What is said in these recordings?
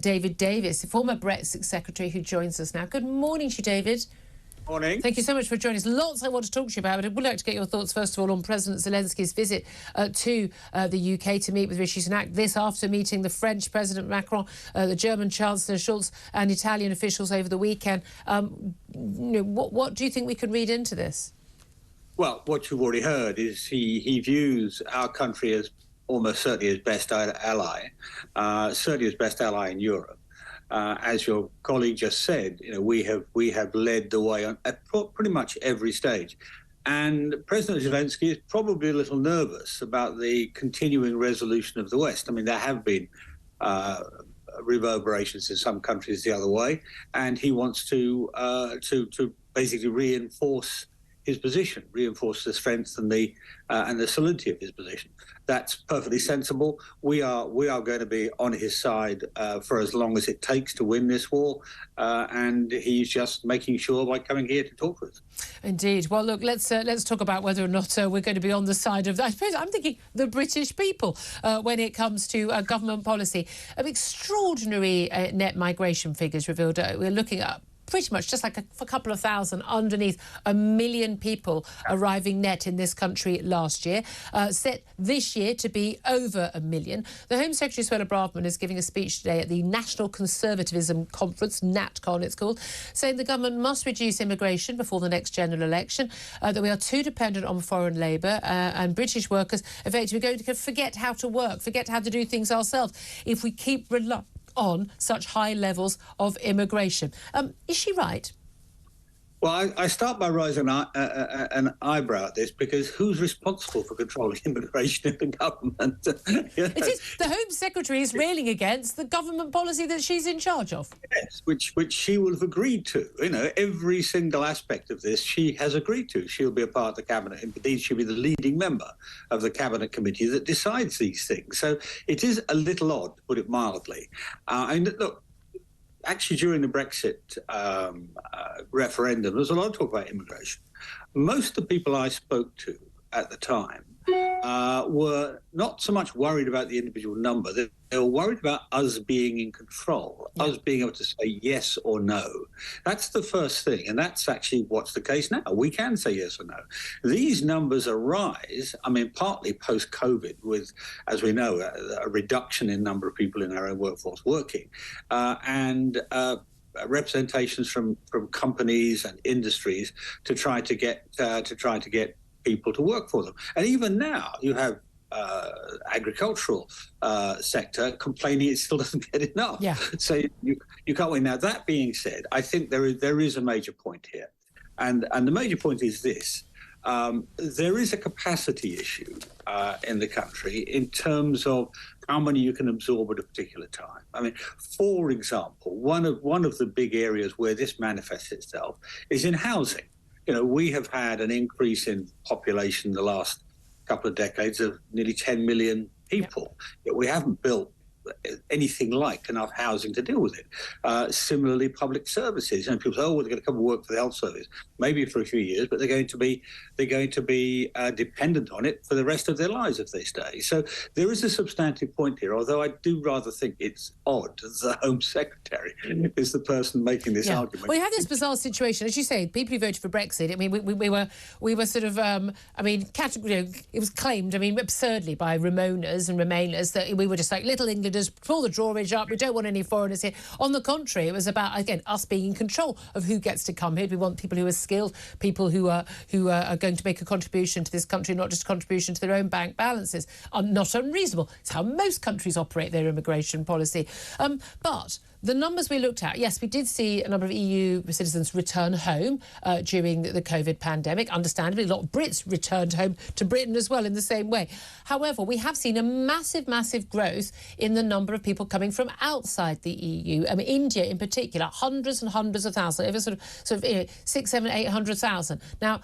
David Davis, the former Brexit Secretary, who joins us now. Good morning to you, David. Morning. Thank you so much for joining us. Lots I want to talk to you about, but I would like to get your thoughts, first of all, on President Zelensky's visit to the UK to meet with Rishi Sunak. This after meeting the French President Macron, the German Chancellor Schulz and Italian officials over the weekend. What do you think we could read into this? Well, what you've already heard is he views our country as almost certainly his best ally, certainly his best ally in Europe. As your colleague just said, we have led the way on at pretty much every stage. And President Zelensky is probably a little nervous about the continuing resolution of the West. I mean, there have been reverberations in some countries the other way, and he wants to basically reinforce his position, reinforce the strength and the solidity of his position. That's perfectly sensible. We are going to be on his side for as long as it takes to win this war, and he's just making sure by coming here to talk with us. Indeed. Well, look, let's talk about whether or not we're going to be on the side of, I suppose, I'm thinking the British people when it comes to government policy. Extraordinary net migration figures revealed. We're looking at pretty much just like a couple of thousand underneath 1 million people arriving net in this country last year, set this year to be over 1 million. The Home Secretary, Suella Braverman, is giving a speech today at the National Conservatism Conference, NatCon it's called, saying the government must reduce immigration before the next general election, that we are too dependent on foreign labour, and British workers effectively going to forget how to work, forget how to do things ourselves if we keep relying on such high levels of immigration. Is she right? Well, I start by raising an eyebrow at this, because who's responsible for controlling immigration in the government? It is the Home Secretary is railing against the government policy that she's in charge of. Yes, which she will have agreed to. Every single aspect of this she has agreed to. She'll be a part of the cabinet. Indeed, she'll be the leading member of the cabinet committee that decides these things. So it is a little odd, to put it mildly. And look, actually, during the Brexit referendum, there was a lot of talk about immigration. Most of the people I spoke to at the time were not so much worried about the individual number. They were worried about us being in control, us being able to say yes or no. That's the first thing, and that's actually what's the case now. We can say yes or no. These numbers arise, partly post-COVID with, as we know, a reduction in number of people in our own workforce working, and representations from companies and industries to try to get people to work for them. And even now, you have agricultural sector complaining it still doesn't get enough. Yeah. So you can't win. Now, that being said, I think there is a major point here. And the major point is this. There is a capacity issue in the country in terms of how many you can absorb at a particular time. For example, one of the big areas where this manifests itself is in housing. We have had an increase in population the last couple of decades of nearly 10 million people. Yet we haven't built anything like enough housing to deal with it. Similarly, public services. People say, "Oh, well, they're going to come and work for the health service, maybe for a few years, but they're going to be dependent on it for the rest of their lives if they stay." So there is a substantive point here. Although I do rather think it's odd that the Home Secretary is the person making this argument. Well, you have this bizarre situation, as you say. People who voted for Brexit. We were sort of. It was claimed. Absurdly by Ramonas and Remainers that we were just like little Englanders. Pull the drawbridge up. We don't want any foreigners here. On the contrary, it was about, again, us being in control of who gets to come here. We want people who are skilled, people who are going to make a contribution to this country, not just a contribution to their own bank balances. Not unreasonable. It's how most countries operate their immigration policy. But the numbers we looked at, yes, we did see a number of EU citizens return home during the COVID pandemic. Understandably, a lot of Brits returned home to Britain as well in the same way. However, we have seen a massive, massive growth in the number of people coming from outside the EU. India in particular, hundreds and hundreds of thousands, over sort of 600,000, 800,000. Now,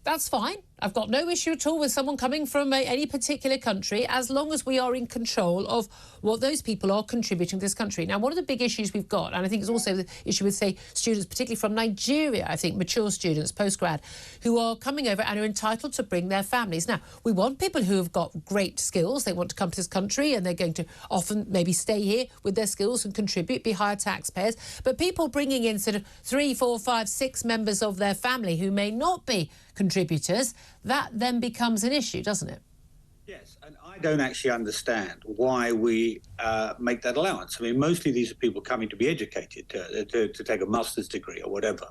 that's fine. I've got no issue at all with someone coming from any particular country, as long as we are in control of what those people are contributing to this country. Now, one of the big issues we've got, and I think it's also the issue with, say, students, particularly from Nigeria, I think, mature students, postgrad, who are coming over and are entitled to bring their families. Now, we want people who have got great skills. They want to come to this country and they're going to often maybe stay here with their skills and contribute, be higher taxpayers. But people bringing in sort of 3, 4, 5, 6 members of their family who may not be contributors, that then becomes an issue, doesn't it? Yes, and I don't actually understand why we make that allowance. I mean, mostly these are people coming to be educated, to take a master's degree or whatever.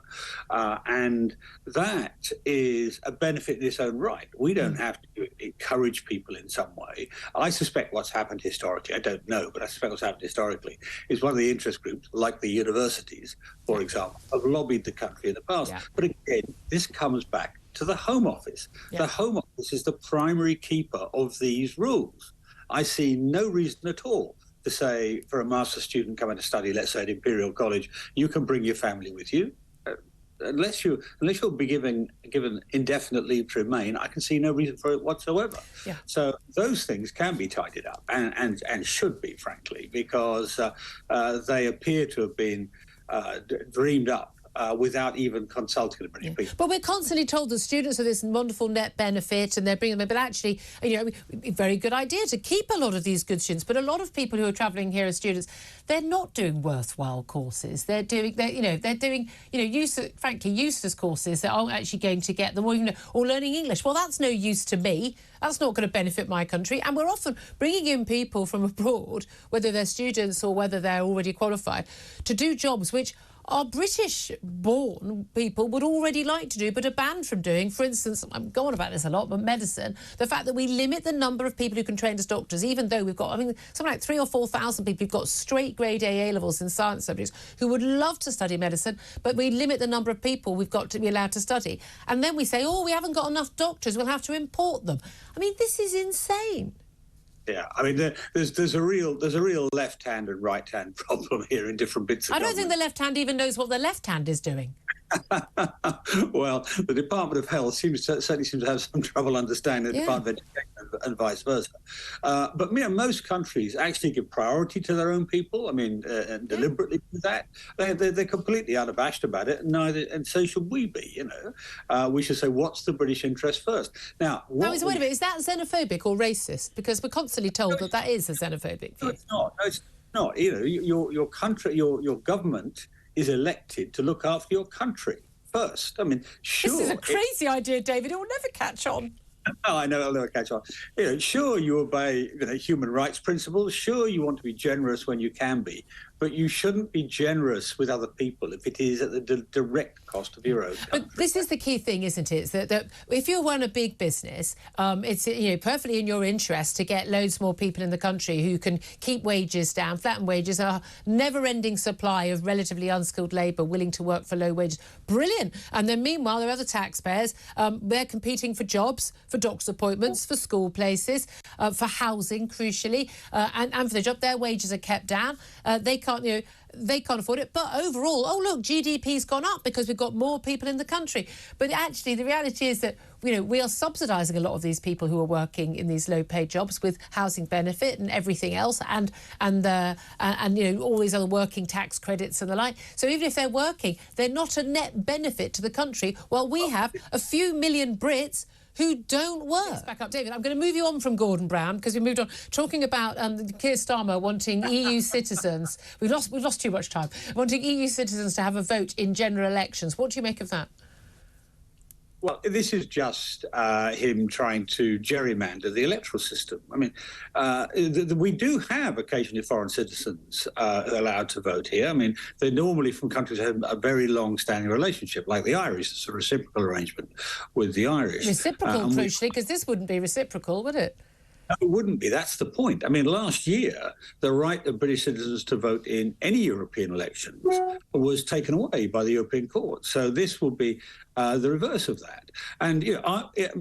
And that is a benefit in its own right. We don't have to encourage people in some way. I suspect what's happened historically, I don't know, but I suspect what's happened historically is one of the interest groups, like the universities, for example, have lobbied the country in the past. Yeah. But again, this comes back to the Home Office. Yeah. The Home Office is the primary keeper of these rules. I see no reason at all to say for a master's student coming to study, let's say at Imperial College, you can bring your family with you. Unless you'll be given indefinite leave to remain, I can see no reason for it whatsoever. Yeah. So those things can be tidied up and should be, frankly, because they appear to have been dreamed up without even consulting the British people. But we're constantly told that students are this wonderful net benefit and they're bringing them in. But actually, very good idea to keep a lot of these good students. But a lot of people who are travelling here as students, they're not doing worthwhile courses. They're doing useless courses that aren't actually going to get them, or learning English. Well, that's no use to me. That's not going to benefit my country. And we're often bringing in people from abroad, whether they're students or whether they're already qualified, to do jobs which our British-born people would already like to do but are banned from doing. For instance, I'm going about this a lot, but medicine, the fact that we limit the number of people who can train as doctors, even though we've got, something like 3,000 or 4,000 people who've got straight grade A levels in science subjects who would love to study medicine, but we limit the number of people we've got to be allowed to study. And then we say, oh, we haven't got enough doctors, we'll have to import them. This is insane. Yeah, there's a real left-hand and right-hand problem here in different bits of government. I don't think the left hand even knows what the left hand is doing. Well, the Department of Health certainly seems to have some trouble understanding the Department of Education and vice versa. But most countries actually give priority to their own people. And deliberately do that. They're completely unabashed about it, and so should we be. We should say, what's the British interest first? Now, wait a minute. Is that xenophobic or racist? Because we're constantly told that is a xenophobic view. No, it's not. No, it's not. Your country, your government is elected to look after your country first. Sure. This is a crazy idea, David. It will never catch on. Oh, I know it'll never catch on. Sure, you obey human rights principles. Sure, you want to be generous when you can be, but you shouldn't be generous with other people if it is at the direct cost of your own country. But this is the key thing, isn't it? It's that if you run a big business, it's perfectly in your interest to get loads more people in the country who can keep wages down, flatten wages, a never-ending supply of relatively unskilled labour willing to work for low wages. Brilliant. And then meanwhile, there are other taxpayers. They're competing for jobs, for doctor's appointments, for school places, for housing, crucially, and for the job. Their wages are kept down. They can't afford it. But overall, GDP's gone up because we've got more people in the country. But actually, the reality is that we are subsidising a lot of these people who are working in these low-paid jobs with housing benefit and everything else, and all these other working tax credits and the like. So even if they're working, they're not a net benefit to the country. While we have a few million Brits who don't work. Let's back up, David. I'm going to move you on from Gordon Brown because we moved on talking about Keir Starmer wanting EU citizens. We've lost too much time. Wanting EU citizens to have a vote in general elections. What do you make of that? Well, this is just him trying to gerrymander the electoral system. We do have occasionally foreign citizens allowed to vote here. They're normally from countries that have a very long-standing relationship, like the Irish. It's a reciprocal arrangement with the Irish. Reciprocal, crucially, because this wouldn't be reciprocal, would it? No, it wouldn't be. That's the point. Last year, the right of British citizens to vote in any European elections was taken away by the European Court. So this will be the reverse of that. And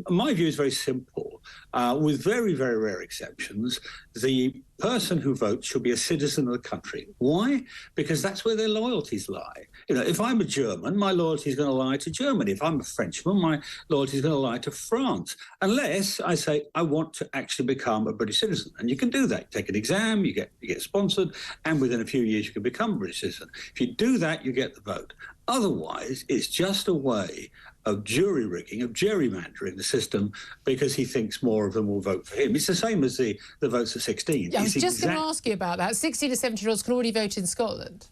my view is very simple. With very, very rare exceptions, the person who votes should be a citizen of the country. Why? Because that's where their loyalties lie. If I'm a German, my loyalty is going to lie to Germany. If I'm a Frenchman, my loyalty is going to lie to France, unless I say I want to actually become a British citizen. And you can do that. You take an exam, you get sponsored, and within a few years you can become a British citizen. If you do that, you get the vote. Otherwise, it's just a way of jury rigging, of gerrymandering the system, because he thinks more of them will vote for him. It's the same as the votes at 16. Yeah, I was just going to ask you about that. 16 to 17-year-olds can already vote in Scotland.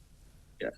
Yeah.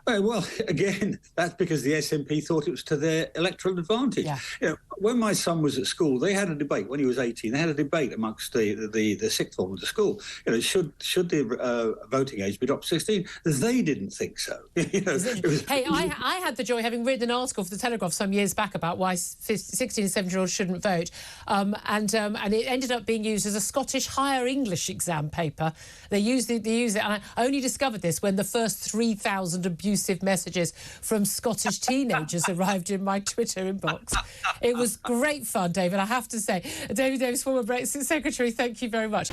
Well, again, that's because the SNP thought it was to their electoral advantage. Yeah. When my son was at school, they had a debate. When he was 18, they had a debate amongst the sixth form of the school. Should the voting age be dropped to 16? They didn't think so. I had the joy, having written an article for the Telegraph some years back about why 16 and 17-year-olds shouldn't vote, and it ended up being used as a Scottish higher English exam paper. They used it, and I only discovered this when the first 3,000 abusive messages from Scottish teenagers arrived in my Twitter inbox. It was great fun, David, I have to say. David Davis, former Brexit Secretary, thank you very much.